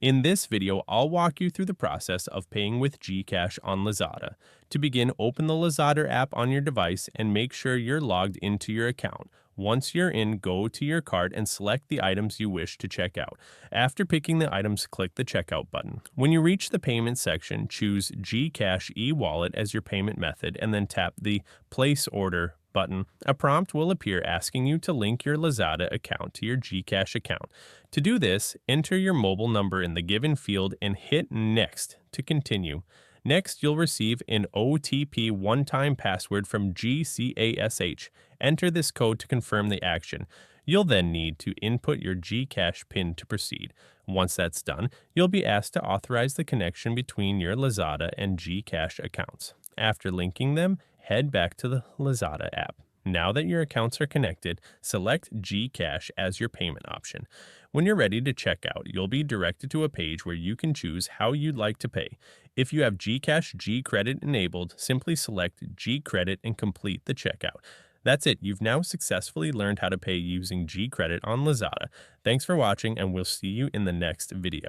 In this video, I'll walk you through the process of paying with GCash on Lazada. To begin, open the Lazada app on your device and make sure you're logged into your account. Once you're in, go to your cart and select the items you wish to check out. After picking the items, click the checkout button. When you reach the payment section, choose GCash e-wallet as your payment method and then tap the Place Order button. A prompt will appear asking you to link your Lazada account to your GCash account. To do this, enter your mobile number in the given field and hit Next to continue. Next, you'll receive an OTP one-time password from GCash. Enter this code to confirm the action. You'll then need to input your GCash PIN to proceed. Once that's done, you'll be asked to authorize the connection between your Lazada and GCash accounts. After linking them, head back to the Lazada app. Now that your accounts are connected, select GCash as your payment option. When you're ready to check out, you'll be directed to a page where you can choose how you'd like to pay. If you have GCash G-Credit enabled, simply select G-Credit and complete the checkout. That's it. You've now successfully learned how to pay using G-Credit on Lazada. Thanks for watching, and we'll see you in the next video.